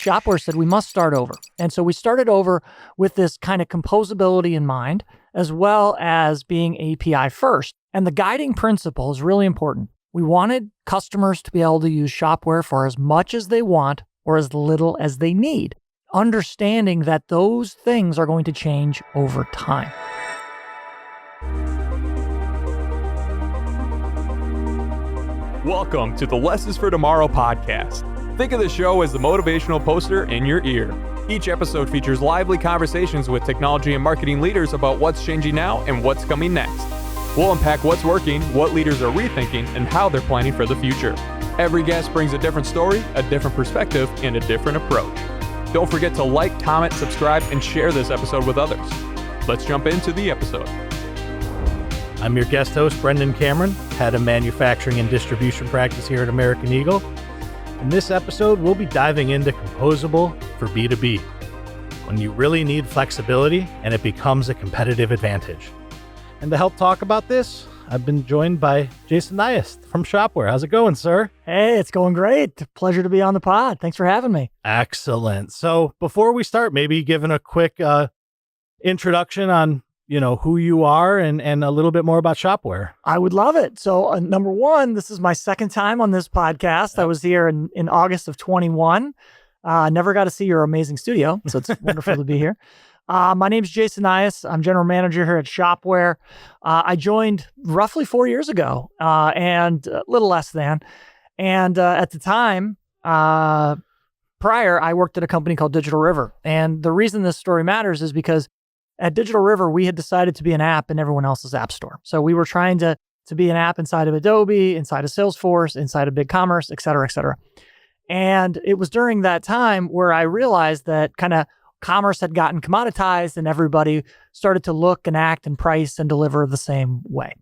Shopware said we must start over. And so we started over with this kind of composability in mind, as well as being API first. And the guiding principle is really important. We wanted customers to be able to use Shopware for as much as they want or as little as they need, understanding that those things are going to change over time. Welcome to the Lessons for Tomorrow podcast. Think of the show as the motivational poster in your ear. Each episode features lively conversations with technology and marketing leaders about what's changing now and what's coming next. We'll unpack what's working, what leaders are rethinking, and how they're planning for the future. Every guest brings a different story, a different perspective, and a different approach. Don't forget to like, comment, subscribe, and share this episode with others. Let's jump into the episode. I'm your guest host, Brendan Cameron, head of manufacturing and distribution practice here at American Eagle. In this episode, we'll be diving into Composable for B2B, when you really need flexibility and it becomes a competitive advantage. And to help talk about this, I've been joined by Jason Nyhus from Shopware. How's it going, sir? Hey, it's going great. Pleasure to be on the pod. Thanks for having me. Excellent. So before we start, maybe giving a quick introduction on who you are and a little bit more about Shopware. I would love it. So number one, this is my second time on this podcast. I was here in August of 21. Never got to see your amazing studio, so it's wonderful to be here. My name's Jason Nyhus. I'm general manager here at Shopware. I joined roughly 4 years ago, and a little less than. And at the time, prior, I worked at a company called Digital River. And the reason this story matters is because at Digital River, we had decided to be an app in everyone else's app store. So we were trying to be an app inside of Adobe, inside of Salesforce, inside of BigCommerce, et cetera, et cetera. And it was during that time where I realized that kind of commerce had gotten commoditized and everybody started to look and act and price and deliver the same way.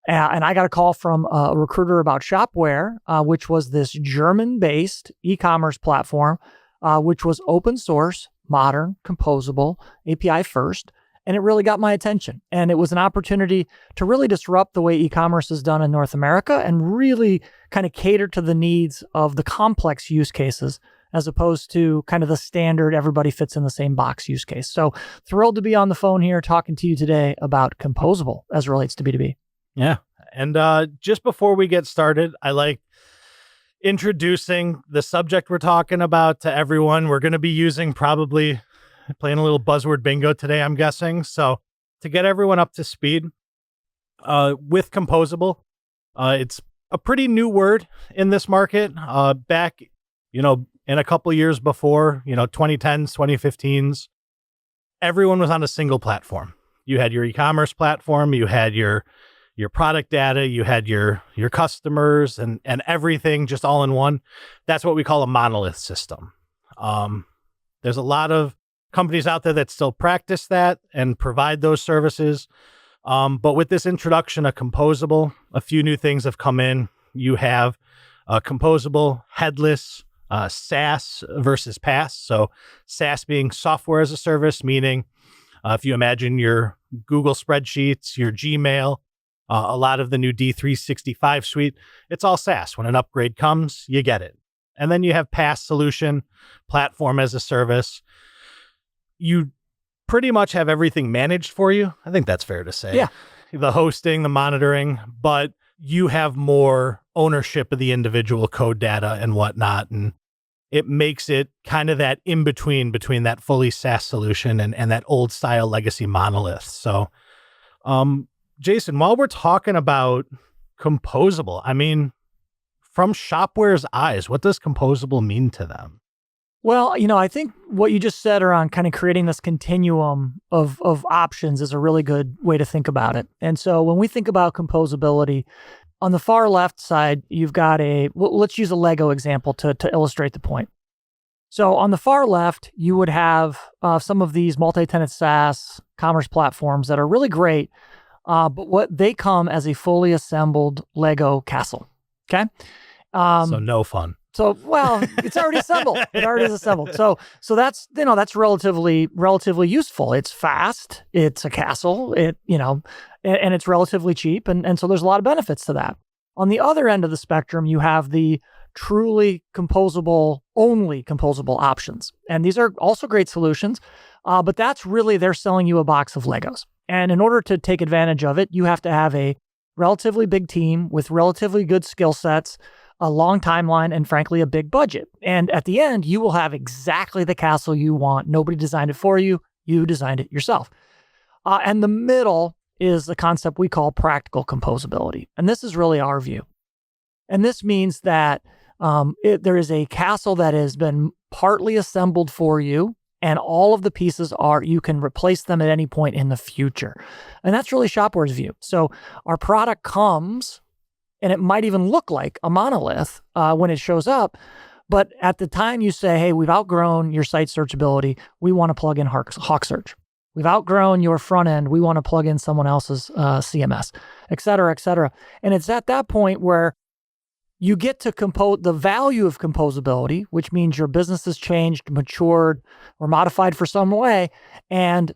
And I got a call from a recruiter about Shopware, which was this German-based e-commerce platform, which was open source, modern, composable, API first. And it really got my attention. And it was an opportunity to really disrupt the way e-commerce is done in North America and really kind of cater to the needs of the complex use cases as opposed to kind of the standard everybody fits in the same box use case. So thrilled to be on the phone here talking to you today about Composable as it relates to B2B. Yeah. And just before we get started, I like introducing the subject we're talking about to everyone. We're going to be using probably playing a little buzzword bingo today, I'm guessing. So to get everyone up to speed with Composable, it's a pretty new word in this market. Back, in a couple years before, 2010s, 2015s, everyone was on a single platform. You had your e-commerce platform, you had your product data, you had your customers and everything just all in one. That's what we call a monolith system. There's a lot of companies out there that still practice that and provide those services. But with this introduction of Composable, a few new things have come in. You have Composable, headless, SaaS versus PaaS. So SaaS being software as a service, meaning if you imagine your Google spreadsheets, your Gmail, a lot of the new D365 suite, it's all SaaS. When an upgrade comes, you get it. And then you have PaaS solution, platform as a service. You pretty much have everything managed for you. I think that's fair to say. Yeah. The hosting, the monitoring, but you have more ownership of the individual code data and whatnot. And it makes it kind of that in between that fully SaaS solution and that old style legacy monolith. So, Jason, while we're talking about Composable, I mean, from Shopware's eyes, what does Composable mean to them? Well, I think what you just said around kind of creating this continuum of options is a really good way to think about it. And so when we think about composability, on the far left side, you've got let's use a Lego example to illustrate the point. So on the far left, you would have some of these multi-tenant SaaS commerce platforms that are really great, but what they come as a fully assembled Lego castle. Okay. So no fun. So, well, it's already assembled. It already is assembled. So that's, that's relatively useful. It's fast. It's a castle. And it's relatively cheap. And so there's a lot of benefits to that. On the other end of the spectrum, you have the truly only composable options. And these are also great solutions, but that's really, they're selling you a box of Legos. And in order to take advantage of it, you have to have a relatively big team with relatively good skill sets, a long timeline, and frankly, a big budget. And at the end, you will have exactly the castle you want. Nobody designed it for you. You designed it yourself. And the middle is a concept we call practical composability. And this is really our view. And this means that there is a castle that has been partly assembled for you, and all of the pieces you can replace them at any point in the future. And that's really Shopware's view. So our product comes, and it might even look like a monolith when it shows up, but at the time you say, hey, we've outgrown your site searchability, we want to plug in HawkSearch. We've outgrown your front end, we want to plug in someone else's CMS, et cetera, et cetera. And it's at that point where you get to compose the value of composability, which means your business has changed, matured, or modified for some way, and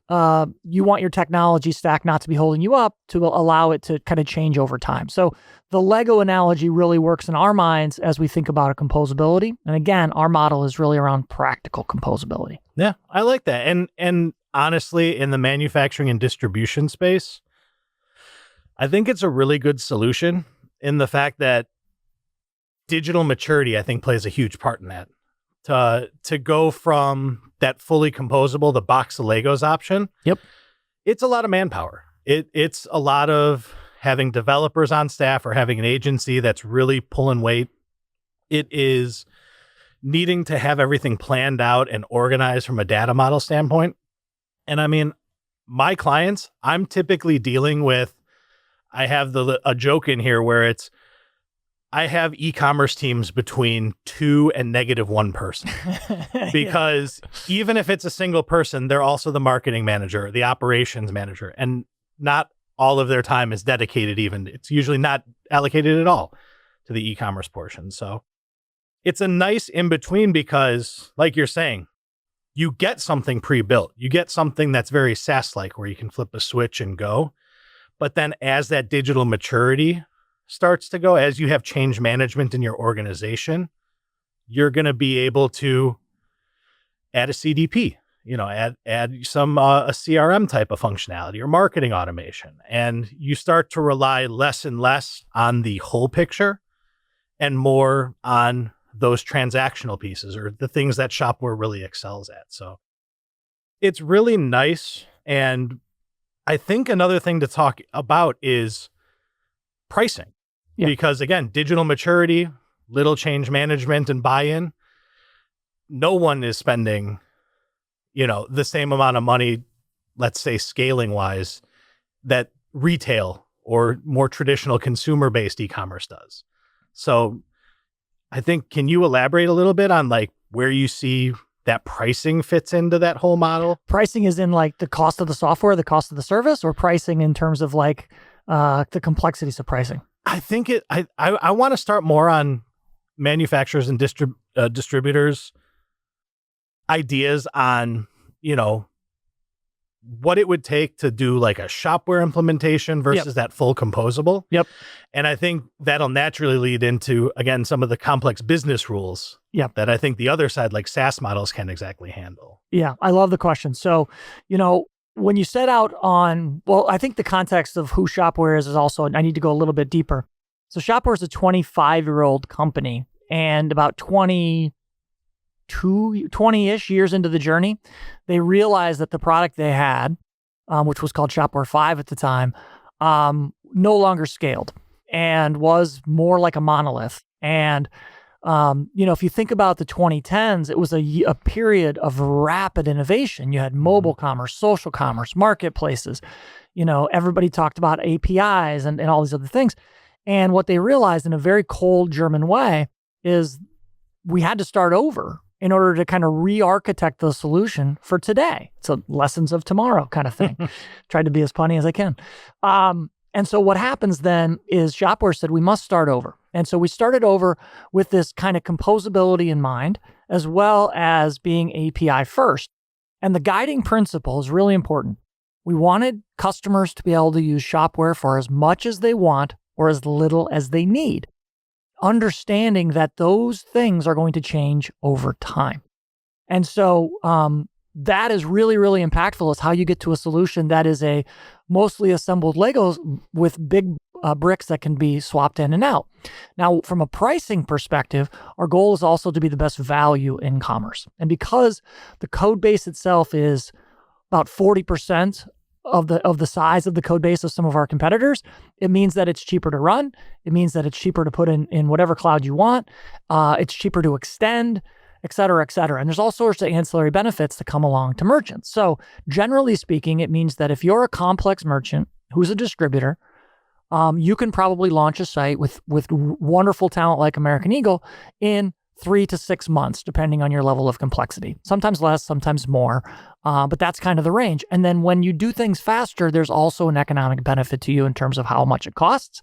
you want your technology stack not to be holding you up, to allow it to kind of change over time. So the Lego analogy really works in our minds as we think about a composability. And again, our model is really around practical composability. Yeah, I like that. And honestly, in the manufacturing and distribution space, I think it's a really good solution in the fact that digital maturity, I think, plays a huge part in that. To go from that fully composable, the box of Legos option, Yep, it's a lot of manpower. It's a lot of having developers on staff or having an agency that's really pulling weight. It is needing to have everything planned out and organized from a data model standpoint. And I mean, my clients, I'm typically dealing with, I have a joke in here where I have e-commerce teams between 2 and -1 person because even if it's a single person, they're also the marketing manager, the operations manager, and not all of their time is dedicated even. It's usually not allocated at all to the e-commerce portion. So it's a nice in-between because, like you're saying, you get something pre-built. You get something that's very SaaS-like where you can flip a switch and go. But then as that digital maturity starts to go, as you have change management in your organization, you're going to be able to add a CDP, add some a CRM type of functionality or marketing automation. And you start to rely less and less on the whole picture and more on those transactional pieces or the things that Shopware really excels at. So it's really nice. And I think another thing to talk about is pricing. Yeah. Because again, digital maturity, little change management and buy-in, no one is spending, the same amount of money, let's say scaling wise, that retail or more traditional consumer-based e-commerce does. So I think, can you elaborate a little bit on like where you see that pricing fits into that whole model? Pricing is in like the cost of the software, the cost of the service, or pricing in terms of like the complexities of pricing? I think I want to start more on manufacturers and distributors ideas on, what it would take to do like a Shopware implementation versus that full composable. Yep. And I think that'll naturally lead into, again, some of the complex business rules that I think the other side, like SaaS models, can't exactly handle. Yeah, I love the question. So, when you set out on, I think the context of who Shopware is also, I need to go a little bit deeper. So Shopware is a 25-year-old company, and about 20-ish years into the journey, they realized that the product they had, which was called Shopware 5 at the time, no longer scaled and was more like a monolith. And if you think about the 2010s, it was a period of rapid innovation. You had mobile commerce, social commerce, marketplaces. Everybody talked about APIs and all these other things. And what they realized in a very cold German way is we had to start over in order to kind of re-architect the solution for today. It's a lessons of tomorrow kind of thing. Tried to be as punny as I can. And so what happens then is Shopware said, we must start over. And so we started over with this kind of composability in mind, as well as being API first. And the guiding principle is really important. We wanted customers to be able to use Shopware for as much as they want or as little as they need. understanding that those things are going to change over time. And so that is really, really impactful, is how you get to a solution that is a mostly assembled Legos with big bricks that can be swapped in and out. Now, from a pricing perspective, our goal is also to be the best value in commerce. And because the code base itself is about 40% of the size of the code base of some of our competitors, it means that it's cheaper to run. It means that it's cheaper to put in whatever cloud you want. It's cheaper to extend, et cetera, et cetera. And there's all sorts of ancillary benefits that come along to merchants. So generally speaking, it means that if you're a complex merchant who's a distributor, you can probably launch a site with wonderful talent like American Eagle in 3 to 6 months, depending on your level of complexity. Sometimes less, sometimes more, but that's kind of the range. And then when you do things faster, there's also an economic benefit to you in terms of how much it costs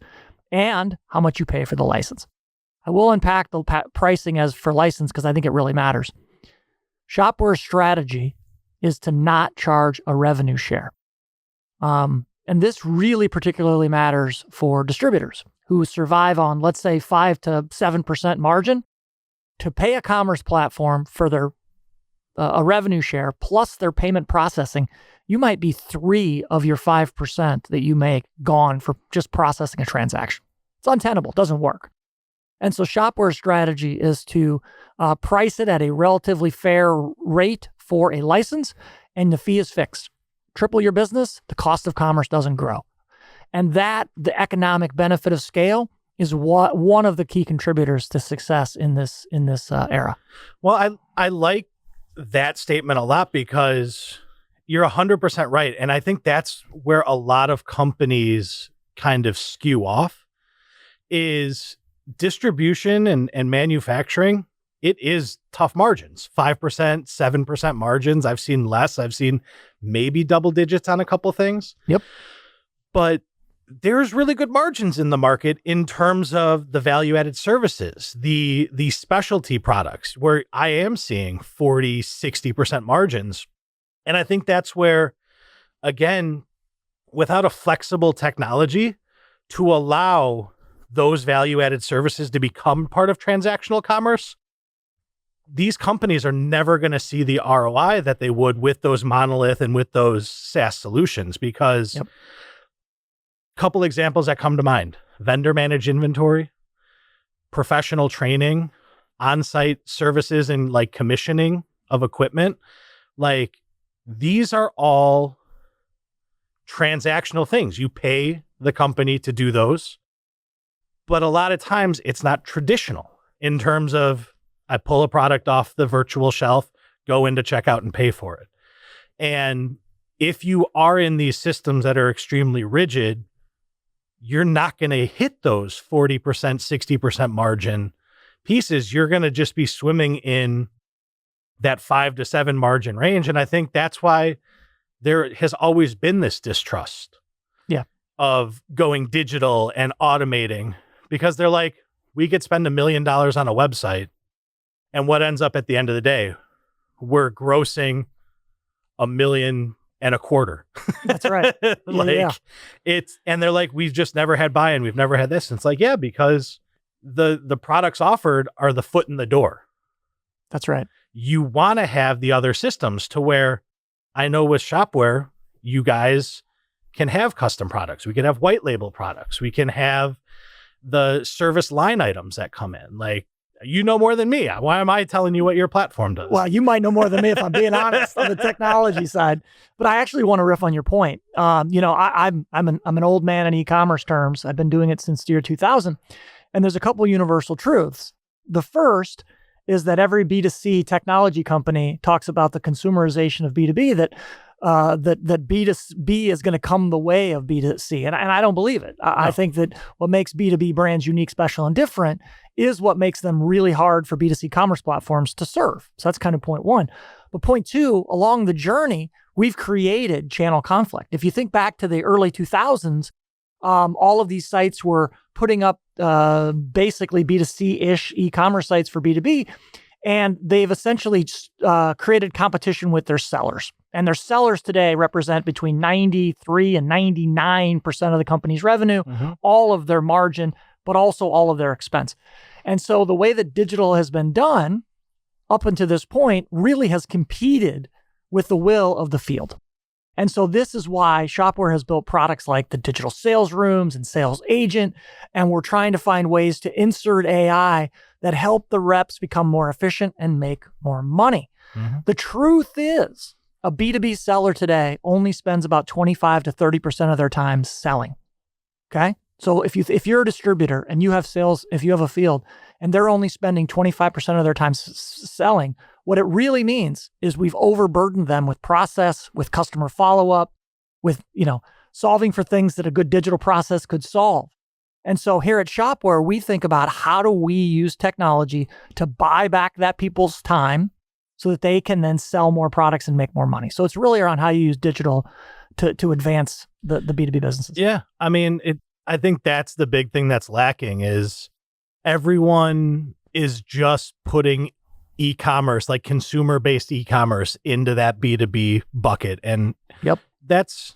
and how much you pay for the license. I will unpack the pricing as for license because I think it really matters. Shopware's strategy is to not charge a revenue share. And this really particularly matters for distributors who survive on, let's say, 5 to 7% margin. To pay a commerce platform for their a revenue share plus their payment processing, you might be 3 of your 5% that you make gone for just processing a transaction. It's untenable, doesn't work. And so Shopware's strategy is to price it at a relatively fair rate for a license, and the fee is fixed. Triple your business, the cost of commerce doesn't grow. And that, the economic benefit of scale, is one of the key contributors to success in this era. Well, I like that statement a lot because you're 100% right. And I think that's where a lot of companies kind of skew off is distribution and manufacturing. It is tough margins, 5%, 7% margins. I've seen less. I've seen maybe double digits on a couple things. Yep. But there's really good margins in the market in terms of the value-added services, the specialty products, where I am seeing 40, 60% margins. And I think that's where, again, without a flexible technology to allow those value-added services to become part of transactional commerce, these companies are never going to see the ROI that they would with those monolith and with those SaaS solutions because couple examples that come to mind: vendor managed inventory, professional training, on-site services, and like commissioning of equipment. Like these are all transactional things. You pay the company to do those, but a lot of times it's not traditional in terms of I pull a product off the virtual shelf, go into checkout and pay for it. And if you are in these systems that are extremely rigid, you're not going to hit those 40%, 60% margin pieces. You're going to just be swimming in that 5 to 7 margin range. And I think that's why there has always been this distrust of going digital and automating, because they're like, we could spend $1 million on a website. And what ends up at the end of the day, we're grossing $1.25 million. That's right. It's, and they're like, we've just never had buy-in. We've never had this. And it's like, yeah, because the products offered are the foot in the door. That's right. You want to have the other systems to where I know with Shopware, you guys can have custom products. We can have white label products. We can have the service line items that come in. Like, you know more than me. Why am I telling you what your platform does? Well, you might know more than me if I'm being honest on the technology side. But I actually want to riff on your point. I'm an old man in e-commerce terms. I've been doing it since the year 2000, and there's a couple universal truths. The first is that every B2C technology company talks about the consumerization of B2B, that B2B is going to come the way of B2C. And I don't believe it. I think that what makes B2B brands unique, special, and different is what makes them really hard for B2C commerce platforms to serve. So that's kind of point one. But point two, along the journey, we've created channel conflict. If you think back to the early 2000s, all of these sites were putting up basically B2C-ish e-commerce sites for B2B, and they've essentially created competition with their sellers. And their sellers today represent between 93 and 99% of the company's revenue, all of their margin, but also all of their expense. And so the way that digital has been done up until this point really has competed with the will of the field. And so this is why Shopware has built products like the digital sales rooms and sales agent. And we're trying to find ways to insert AI that help the reps become more efficient and make more money. Mm-hmm. The truth is, a B2B seller today only spends about 25 to 30% of their time selling. Okay? So if you're a distributor and you have sales, if you have a field and they're only spending 25% of their time selling, what it really means is we've overburdened them with process, with customer follow-up, with, solving for things that a good digital process could solve. And so here at Shopware, we think about how do we use technology to buy back that people's time so that they can then sell more products and make more money. So it's really around how you use digital to advance the B2B businesses. Yeah. I mean, I think that's the big thing that's lacking is everyone is just putting e-commerce, like consumer-based e-commerce, into that B2B bucket. And yep, that's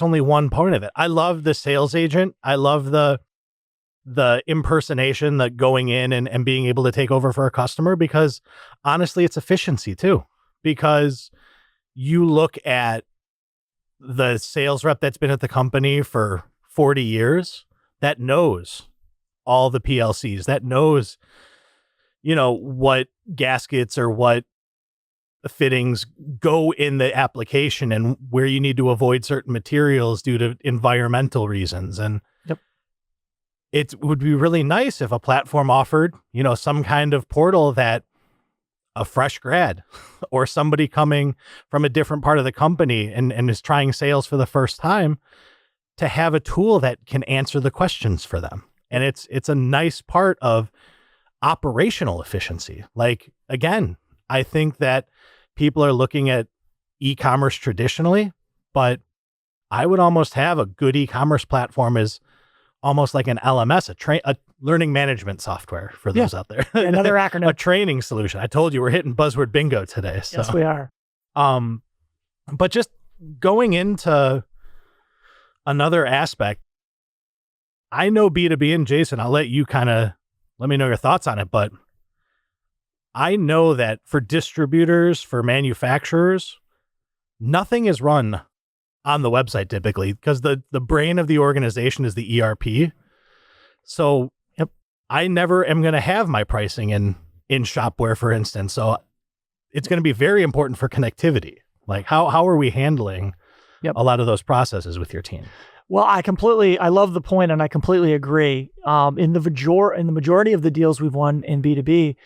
only one part of it. I love the sales agent. I love the impersonation, the going in and being able to take over for a customer, because honestly, it's efficiency too. Because you look at the sales rep that's been at the company for 40 years that knows all the PLCs, that knows, what gaskets or what fittings go in the application and where you need to avoid certain materials due to environmental reasons. And yep, it would be really nice if a platform offered, some kind of portal that a fresh grad or somebody coming from a different part of the company and is trying sales for the first time to have a tool that can answer the questions for them. And it's a nice part of operational efficiency. Like, again, I think that people are looking at e-commerce traditionally, but I would almost have a good e-commerce platform as almost like an LMS, a learning management software for those out there. Another acronym. A training solution. I told you we're hitting buzzword bingo today. So. Yes, we are. But just going into another aspect, I know B2B, and Jason, I'll let you kind of let me know your thoughts on it, but I know that for distributors, for manufacturers, nothing is run on the website typically because the brain of the organization is the ERP. So yep, I never am going to have my pricing in Shopware, for instance. So it's going to be very important for connectivity. Like how are we handling a lot of those processes with your team? Well, I love the point, and I completely agree. In the majority of the deals we've won in B2B,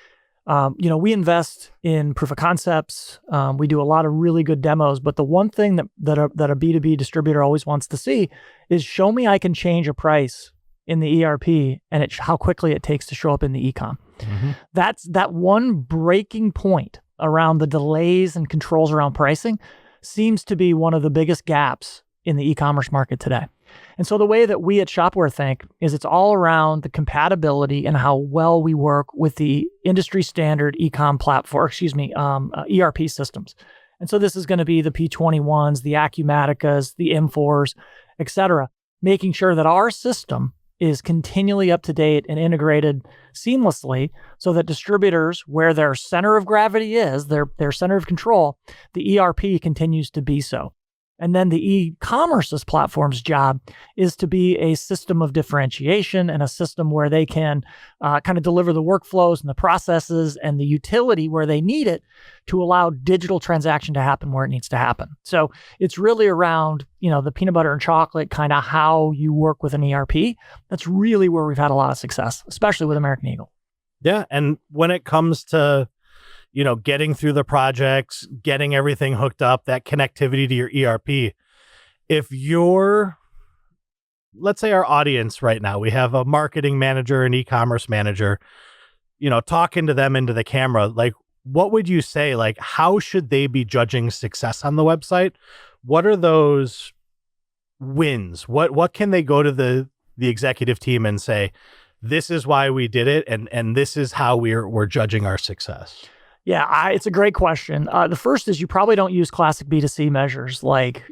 we invest in proof of concepts. We do a lot of really good demos, but the one thing that a B2B distributor always wants to see is show me I can change a price in the ERP and how quickly it takes to show up in the e-com. Mm-hmm. That's that one breaking point around the delays and controls around pricing seems to be one of the biggest gaps in the e-commerce market today. And so the way that we at Shopware think is it's all around the compatibility and how well we work with the industry standard e-com platform, ERP systems. And so this is going to be the P21s, the Acumaticas, the M4s, et cetera, making sure that our system is continually up to date and integrated seamlessly so that distributors, where their center of gravity is, their center of control, the ERP continues to be so. And then the e-commerce's platform's job is to be a system of differentiation and a system where they can kind of deliver the workflows and the processes and the utility where they need it to allow digital transaction to happen where it needs to happen. So it's really around, the peanut butter and chocolate, kind of how you work with an ERP. That's really where we've had a lot of success, especially with American Eagle. Yeah. And when it comes to getting through the projects, getting everything hooked up, that connectivity to your ERP. If let's say our audience right now, we have a marketing manager, an e-commerce manager, talking to them into the camera, like, what would you say? Like, how should they be judging success on the website? What are those wins? What can they go to the executive team and say, this is why we did it, and this is how we're judging our success? Yeah, it's a great question. The first is you probably don't use classic B2C measures like,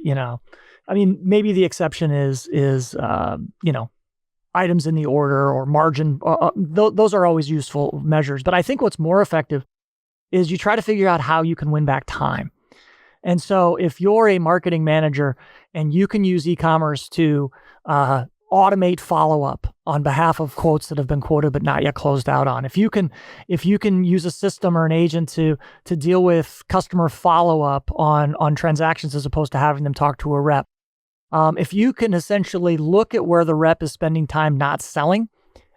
maybe the exception is items in the order or margin. Those are always useful measures. But I think what's more effective is you try to figure out how you can win back time. And so if you're a marketing manager and you can use e-commerce to automate follow-up on behalf of quotes that have been quoted but not yet closed out on, if you can use a system or an agent to deal with customer follow-up on transactions as opposed to having them talk to a rep, if you can essentially look at where the rep is spending time not selling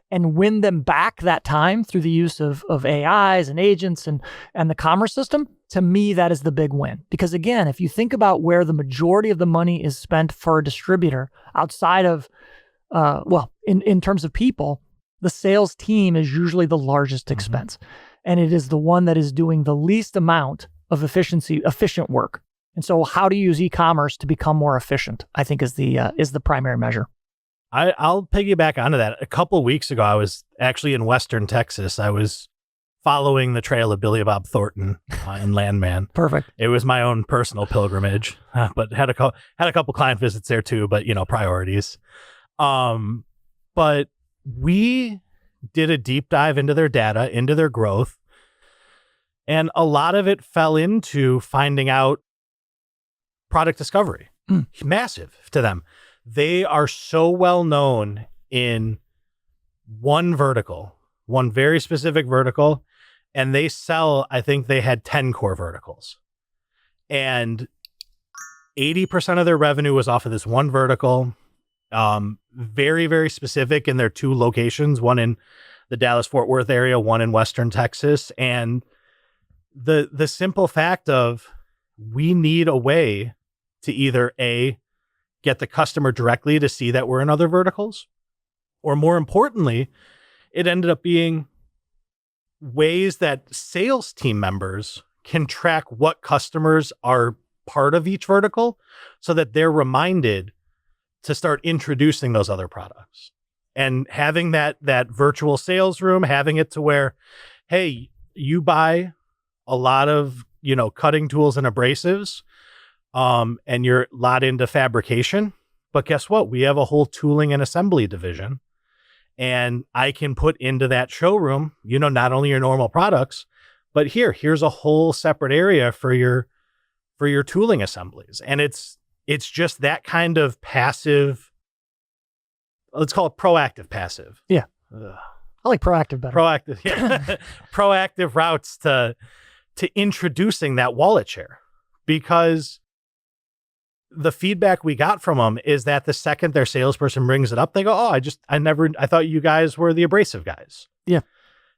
and win them back that time through the use of AIs and agents and the commerce system, to me, that is the big win. Because again, if you think about where the majority of the money is spent for a distributor outside of, in terms of people, the sales team is usually the largest expense. And it is the one that is doing the least amount of efficient work. And so how to use e-commerce to become more efficient, I think is the primary measure. I'll piggyback onto that. A couple of weeks ago, I was actually in Western Texas. I was following the trail of Billy Bob Thornton in Landman. Perfect. It was my own personal pilgrimage, but had a couple client visits there too. But priorities. But we did a deep dive into their data, into their growth, and a lot of it fell into finding out product discovery. Massive to them. They are so well known in one vertical, one very specific vertical, and they sell, I think they had 10 core verticals. And 80% of their revenue was off of this one vertical. Very, very specific in their two locations, one in the Dallas-Fort Worth area, one in Western Texas. And the simple fact of we need a way to either get the customer directly to see that we're in other verticals, or more importantly, it ended up being ways that sales team members can track what customers are part of each vertical so that they're reminded to start introducing those other products. And having that virtual sales room, having it to where, hey, you buy a lot of, cutting tools and abrasives, and you're a lot into fabrication, but guess what? We have a whole tooling and assembly division, and I can put into that showroom, not only your normal products, but here's a whole separate area for your tooling assemblies. And it's just that kind of passive, let's call it proactive passive. Yeah. I like proactive better. Proactive, yeah. Proactive routes to introducing that wallet share, because the feedback we got from them is that the second their salesperson brings it up, they go, "Oh, I thought you guys were the abrasive guys." Yeah.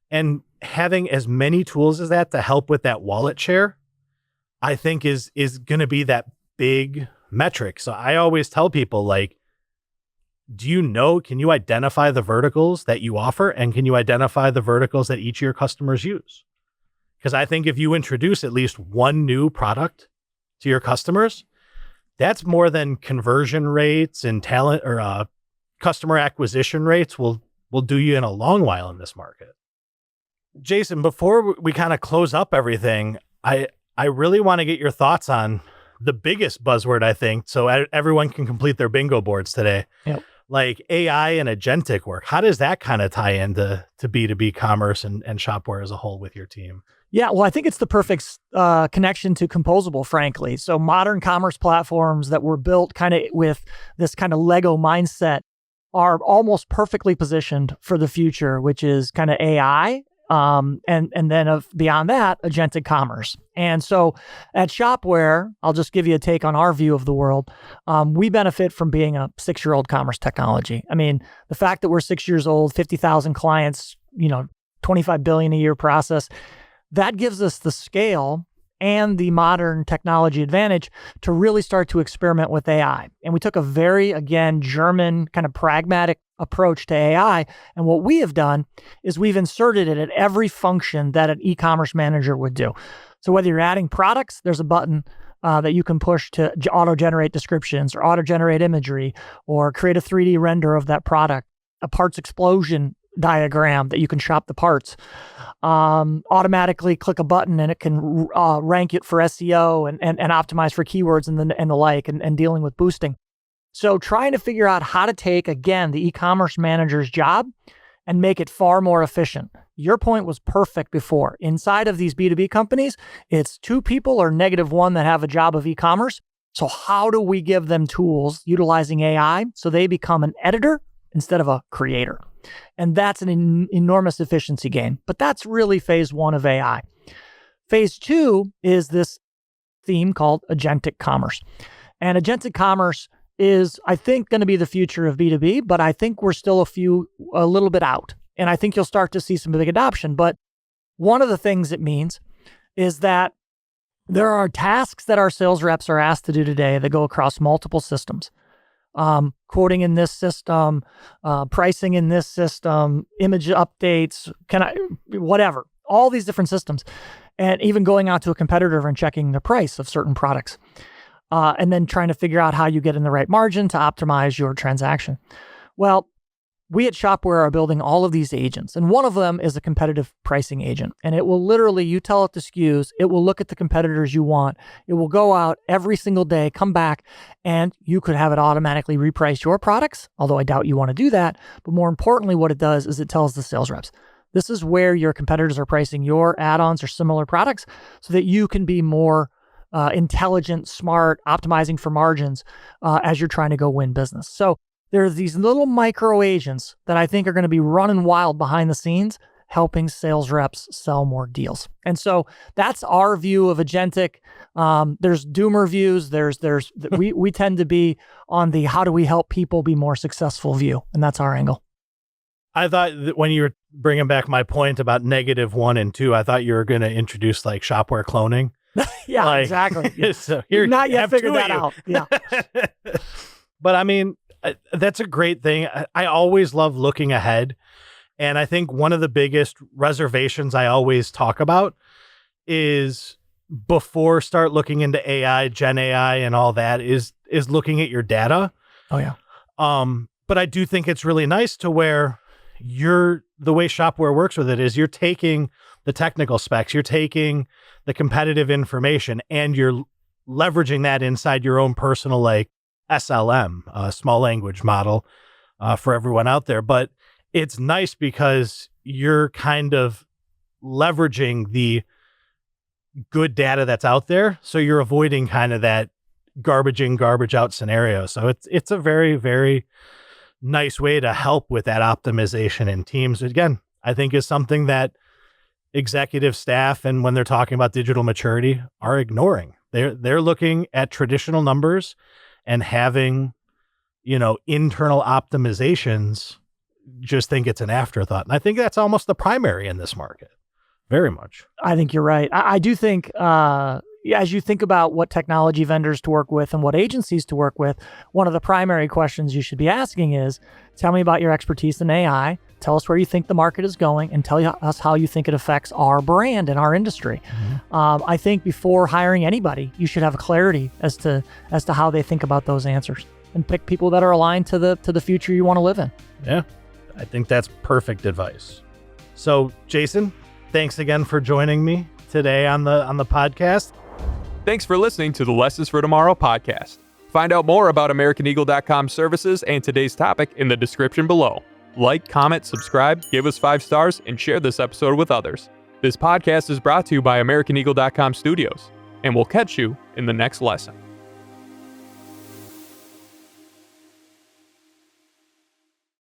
And having as many tools as that to help with that wallet share, I think is going to be that big metric. So I always tell people, can you identify the verticals that you offer, and can you identify the verticals that each of your customers use? Because I think if you introduce at least one new product to your customers, that's more than conversion rates and talent or customer acquisition rates will do you in a long while in this market. Jason, before we kind of close up everything, I really want to get your thoughts on the biggest buzzword, I think, so everyone can complete their bingo boards today. Yep. Like AI and agentic work. How does that kind of tie into B2B commerce and Shopware as a whole with your team? Yeah, well, I think it's the perfect connection to Composable, frankly. So modern commerce platforms that were built kind of with this kind of Lego mindset are almost perfectly positioned for the future, which is kind of AI, and then beyond that, agentic commerce. And so at Shopware, I'll just give you a take on our view of the world. We benefit from being a 6-year-old commerce technology. I mean, the fact that we're 6 years old, 50,000 clients, $25 billion a year process, that gives us the scale and the modern technology advantage to really start to experiment with AI. And we took a very, again, German kind of pragmatic approach to AI. And what we have done is we've inserted it at every function that an e-commerce manager would do. So whether you're adding products, there's a button that you can push to auto-generate descriptions or auto-generate imagery or create a 3D render of that product, a parts explosion diagram that you can shop the parts, automatically click a button and it can rank it for SEO and optimize for keywords and the like, and dealing with boosting. So trying to figure out how to take, again, the e-commerce manager's job and make it far more efficient. Your point was perfect before. Inside of these B2B companies, it's 2 people or -1 that have a job of e-commerce. So how do we give them tools utilizing AI so they become an editor instead of a creator? And that's an enormous efficiency gain. But that's really phase 1 of AI. Phase 2 is this theme called agentic commerce. And agentic commerce is, I think, going to be the future of B2B, but I think we're still a little bit out. And I think you'll start to see some big adoption. But one of the things it means is that there are tasks that our sales reps are asked to do today that go across multiple systems. Quoting in this system, pricing in this system, image updates, whatever, all these different systems. And even going out to a competitor and checking the price of certain products. And then trying to figure out how you get in the right margin to optimize your transaction. Well, we at Shopware are building all of these agents, and one of them is a competitive pricing agent. And it will literally, you tell it the SKUs, it will look at the competitors you want. It will go out every single day, come back, and you could have it automatically reprice your products, although I doubt you want to do that. But more importantly, what it does is it tells the sales reps, this is where your competitors are pricing your add-ons or similar products so that you can be more intelligent, smart, optimizing for margins as you're trying to go win business. So there's these little micro agents that I think are going to be running wild behind the scenes, helping sales reps sell more deals. And so that's our view of agentic. There's doomer views. We tend to be on the how do we help people be more successful view, and that's our angle. I thought that when you were bringing back my point about -1 and 2, I thought you were going to introduce like Shopware cloning. Yeah, exactly. Yeah. So here, not yet figured that out. Yeah. But I mean, that's a great thing. I always love looking ahead. And I think one of the biggest reservations I always talk about is before start looking into AI, Gen AI and all that is looking at your data. Oh yeah. But I do think it's really nice to where the way Shopware works with it is you're taking the technical specs, you're taking the competitive information, and you're leveraging that inside your own personal like SLM, small language model for everyone out there. But it's nice because you're kind of leveraging the good data that's out there. So you're avoiding kind of that garbage in, garbage out scenario. So it's a very, very nice way to help with that optimization in teams. Again, I think is something that executive staff and when they're talking about digital maturity are ignoring. They're looking at traditional numbers and having, internal optimizations, just think it's an afterthought. And I think that's almost the primary in this market. Very much. I think you're right. I do think as you think about what technology vendors to work with and what agencies to work with, one of the primary questions you should be asking is, tell me about your expertise in AI, tell us where you think the market is going, and tell us how you think it affects our brand and our industry. Mm-hmm. I think before hiring anybody, you should have clarity as to how they think about those answers and pick people that are aligned to the future you want to live in. Yeah, I think that's perfect advice. So Jason, thanks again for joining me today on the podcast. Thanks for listening to the Lessons for Tomorrow podcast. Find out more about AmericanEagle.com services and today's topic in the description below. Like, comment, subscribe, give us 5 stars, and share this episode with others. This podcast is brought to you by AmericanEagle.com Studios, and we'll catch you in the next lesson.